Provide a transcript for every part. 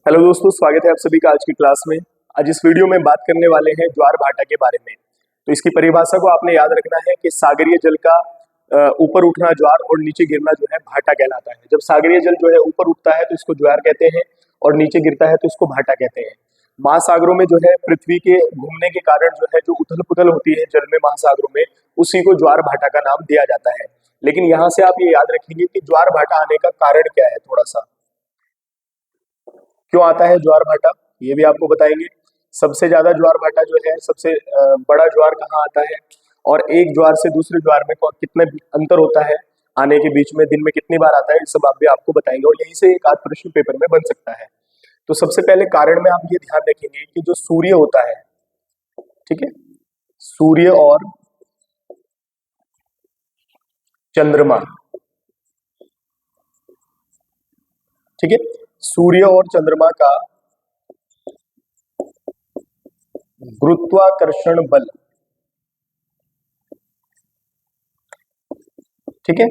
Hello दोस्तों, स्वागत है आप सभी का आज की क्लास में। आज इस वीडियो में बात करने वाले हैं ज्वार भाटा के बारे में। तो इसकी परिभाषा को आपने याद रखना है कि सागरीय जल का ऊपर उठना ज्वार और नीचे गिरना जो है भाटा कहलाता है। जब सागरीय जल जो है ऊपर उठता है तो इसको ज्वार कहते हैं और नीचे गिरता है तो इसको भाटा कहते हैं। महासागरों में जो है पृथ्वी के घूमने के कारण जो है जो उथल पुथल होती है जल में महासागरों में, उसी को ज्वार भाटा का नाम दिया जाता है। लेकिन यहाँ से आप ये याद रखेंगे कि ज्वार भाटा आने का कारण क्या है। थोड़ा सा क्यों आता है ज्वार भाटा, ये भी आपको बताएंगे। सबसे ज्यादा ज्वार भाटा जो है, सबसे बड़ा ज्वार कहाँ आता है और एक ज्वार से दूसरे ज्वार में कितना अंतर होता है आने के बीच में, दिन में कितनी बार आता है, ये सब आप भी आपको बताएंगे और यहीं से एक आध प्रश्न पेपर में बन सकता है। तो सबसे पहले कारण में आप ये ध्यान रखेंगे कि जो सूर्य होता है, ठीक है, सूर्य और चंद्रमा, ठीक है, सूर्य और चंद्रमा का गुरुत्वाकर्षण बल, ठीक है,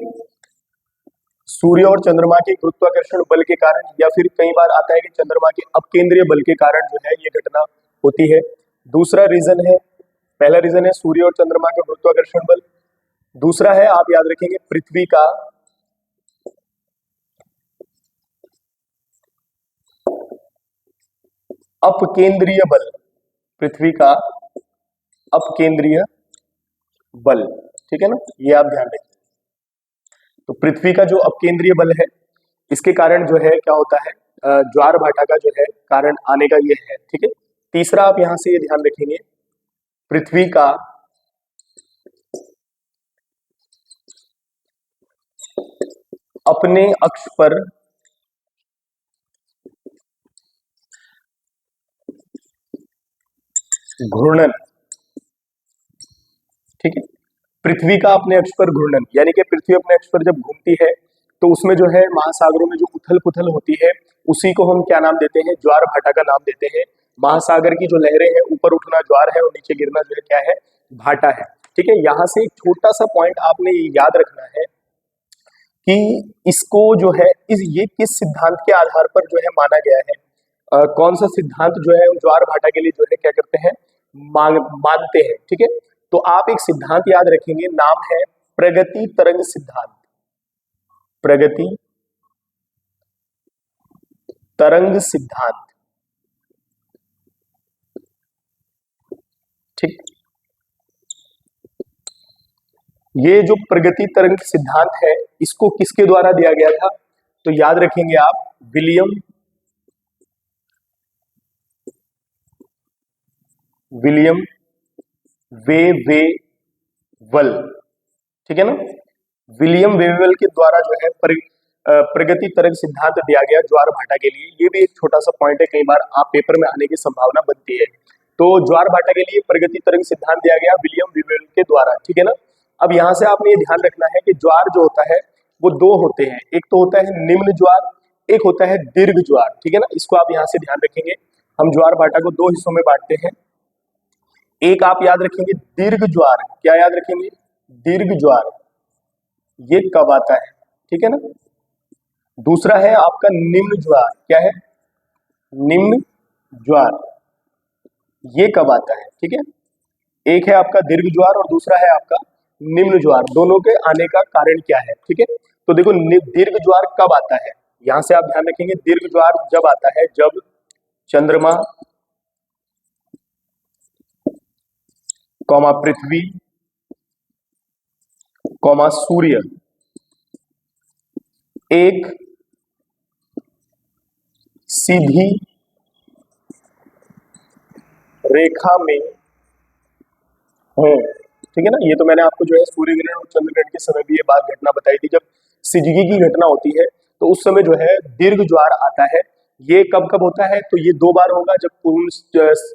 सूर्य और चंद्रमा के गुरुत्वाकर्षण बल के कारण, या फिर कई बार आता है कि चंद्रमा के अपकेंद्रीय बल के कारण जो है ये घटना होती है। दूसरा रीजन है, पहला रीजन है सूर्य और चंद्रमा का गुरुत्वाकर्षण बल। दूसरा है, आप याद रखेंगे, पृथ्वी का अपकेंद्रीय बल, पृथ्वी का अपकेंद्रीय बल, ठीक है ना, ये आप ध्यान रखें। तो पृथ्वी का जो अपकेंद्रीय बल है, इसके कारण जो है क्या होता है, ज्वार भाटा का जो है कारण आने का ये है, ठीक है। तीसरा आप यहां से ये ध्यान रखेंगे, पृथ्वी का अपने अक्ष पर घूर्णन, ठीक है, पृथ्वी का अपने अक्ष पर घूर्णन, यानी कि पृथ्वी अपने अक्ष पर जब घूमती है तो उसमें जो है महासागरों में जो उथल पुथल होती है, उसी को हम क्या नाम देते हैं, ज्वार भाटा का नाम देते हैं। महासागर की जो लहरें हैं, ऊपर उठना ज्वार है और नीचे गिरना जो है क्या है, भाटा है, ठीक है। यहां से एक छोटा सा पॉइंट आपने याद रखना है कि इसको जो है ये किस सिद्धांत के आधार पर जो है माना गया है, कौन सा सिद्धांत जो है ज्वार भाटा के लिए जो है क्या करते हैं, मानते हैं, ठीक है। तो आप एक सिद्धांत याद रखेंगे, नाम है प्रगति तरंग सिद्धांत, प्रगति तरंग सिद्धांत, ठीक। ये जो प्रगति तरंग सिद्धांत है, इसको किसके द्वारा दिया गया था, तो याद रखेंगे आप, विलियम वेवेल, ठीक है ना, विलियम वेवेल के द्वारा जो है प्रगति तरंग सिद्धांत दिया गया ज्वार भाटा के लिए। ये भी एक छोटा सा पॉइंट है, कई बार आप पेपर में आने की संभावना बनती है। तो ज्वार भाटा के लिए प्रगति तरंग सिद्धांत दिया गया विलियम वेवेल के द्वारा, ठीक है ना। अब यहां से आपने ये ध्यान रखना है कि ज्वार जो होता है वो दो होते हैं, एक तो होता है निम्न ज्वार, एक होता है दीर्घ ज्वार, ठीक है ना। इसको आप यहाँ से ध्यान रखेंगे। हम ज्वार भाटा को दो हिस्सों में बांटते हैं। एक आप याद रखेंगे दीर्घ ज्वार, क्या याद रखेंगे, दीर्घ ज्वार, ये कब आता है, ठीक है ना। दूसरा है आपका निम्न ज्वार, क्या है, निम्न ज्वार, ये कब आता है, ठीक है। एक है आपका दीर्घ ज्वार और दूसरा है आपका निम्न ज्वार, दोनों के आने का कारण क्या है, ठीक है। तो देखो दीर्घ ज्वार कब आता है, यहां से आप ध्यान रखेंगे, दीर्घ ज्वार जब आता है जब चंद्रमा कौमा पृथ्वी कौमा सूर्य एक सीधी रेखा में हो, ठीक है ना। ये तो मैंने आपको जो है सूर्य ग्रहण और चंद्र ग्रहण के समय भी ये बात घटना बताई थी, जब सिजगी की घटना होती है तो उस समय जो है दीर्घ ज्वार आता है। ये कब कब होता है, तो ये दो बार होगा, जब पूर्ण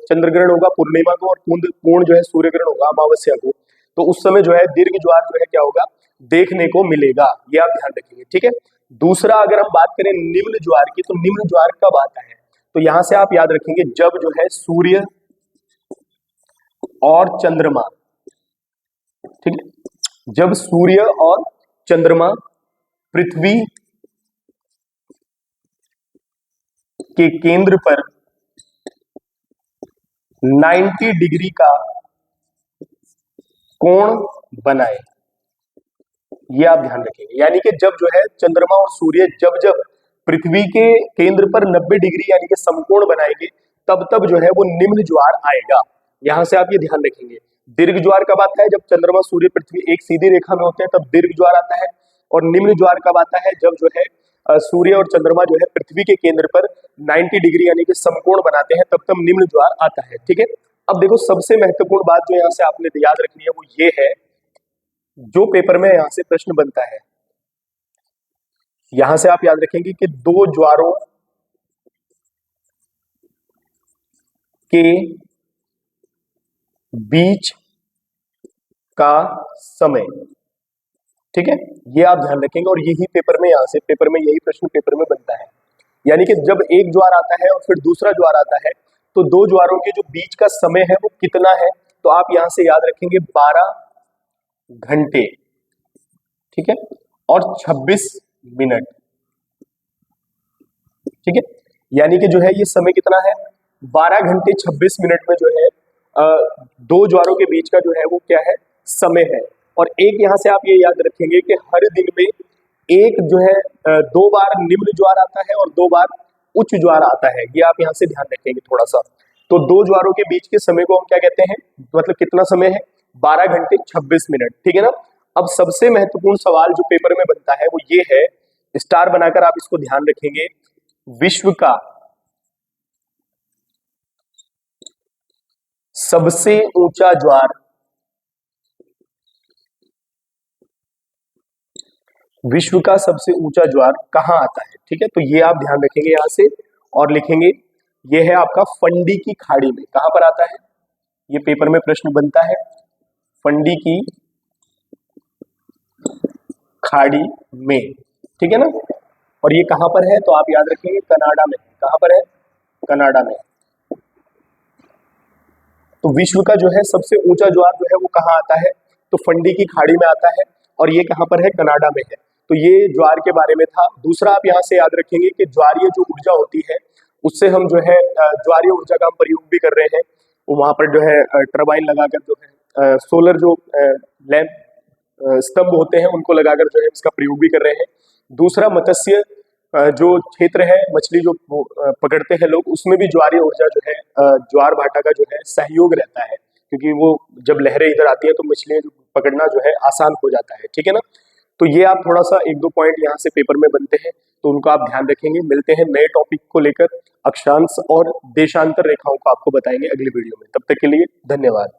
चंद्र ग्रहण होगा पूर्णिमा को और पूर्ण जो है सूर्य ग्रहण होगा अमावस्या को, तो उस समय जो है दीर्घ ज्वार जो है क्या होगा, देखने को मिलेगा, ये आप ध्यान रखेंगे, ठीक है। दूसरा अगर हम बात करें निम्न ज्वार की, तो निम्न ज्वार कब आता है, तो यहां से आप याद रखेंगे जब जो है सूर्य और चंद्रमा, ठीक है, जब सूर्य और चंद्रमा पृथ्वी के केंद्र पर 90 डिग्री का कोण बनाए। ये आप ध्यान रखेंगे, यानी कि जब जो है चंद्रमा और सूर्य जब जब पृथ्वी के केंद्र पर 90 डिग्री यानी कि समकोण बनाएंगे, तब तब जो है वो निम्न ज्वार आएगा। यहां से आप ये ध्यान रखेंगे। दीर्घ ज्वार कब आता है? जब चंद्रमा सूर्य पृथ्वी एक सीधी रेखा में होते हैं तब दीर्घ ज्वार आता है। और निम्न ज्वार कब आता है? जब जो है सूर्य और चंद्रमा जो है पृथ्वी के केंद्र पर 90 डिग्री यानी कि समकोण बनाते हैं, तब तब निम्न ज्वार आता है। ठीक है, अब देखो सबसे महत्वपूर्ण बात जो यहां से आपने याद रखनी है वो ये है, जो पेपर में यहां से प्रश्न बनता है, यहां से आप याद रखेंगे कि दो ज्वारों के बीच का समय। ठीक है, ये आप ध्यान रखेंगे और यही पेपर में यहां से पेपर में यही प्रश्न पेपर में बनता है। यानी कि जब एक ज्वार आता है और फिर दूसरा ज्वार आता है तो दो ज्वारों के जो बीच का समय है वो कितना है, तो आप यहां से याद रखेंगे 12 घंटे। ठीक है, और 26 मिनट। ठीक है, यानी कि जो है ये समय कितना है, 12 घंटे 26 मिनट में जो है दो ज्वारों के बीच का जो है वो क्या है, समय है। और एक यहां से आप ये याद रखेंगे कि हर दिन में एक जो है 2 बार निम्न ज्वार आता है और 2 बार उच्च ज्वार आता है। ये आप यहां से ध्यान रखेंगे थोड़ा सा। तो दो ज्वारों के बीच के समय को हम क्या कहते हैं, मतलब कितना समय है, 12 घंटे 26 मिनट। ठीक है ना। अब सबसे महत्वपूर्ण सवाल जो पेपर में बनता है वो ये है, स्टार बनाकर आप इसको ध्यान रखेंगे, विश्व का सबसे ऊंचा ज्वार, विश्व का सबसे ऊंचा ज्वार कहां आता है। ठीक है, तो ये आप ध्यान रखेंगे यहां से और लिखेंगे, ये है आपका फंडी की खाड़ी में। कहां पर आता है, ये पेपर में प्रश्न बनता है, फंडी की खाड़ी में। ठीक है ना, और ये कहां पर है, तो आप याद रखेंगे कनाडा में। कहां पर है, कनाडा में। तो विश्व का जो है सबसे ऊंचा ज्वार जो है वो कहां आता है, तो फंडी की खाड़ी में आता है, और ये कहां पर है, कनाडा में है। तो ये ज्वार के बारे में था। दूसरा आप यहां से याद रखेंगे कि ज्वारीय जो ऊर्जा होती है उससे हम जो है ज्वारीय ऊर्जा का हम प्रयोग भी कर रहे हैं। वहां पर जो है टरबाइन लगाकर जो है सोलर जो लैंप स्तंभ होते हैं उनको लगाकर जो है इसका प्रयोग भी कर रहे हैं। दूसरा मत्स्य जो क्षेत्र है, मछली जो पकड़ते हैं लोग, उसमें भी ज्वारीय ऊर्जा जो है ज्वार भाटा का जो है सहयोग रहता है, क्योंकि वो जब लहरें इधर आती है तो मछलियां जो पकड़ना जो है आसान हो जाता है। ठीक है ना, तो ये आप थोड़ा सा एक दो पॉइंट यहाँ से पेपर में बनते हैं तो उनको आप ध्यान रखेंगे। मिलते हैं नए टॉपिक को लेकर, अक्षांश और देशांतर रेखाओं को आपको बताएंगे अगली वीडियो में। तब तक के लिए धन्यवाद।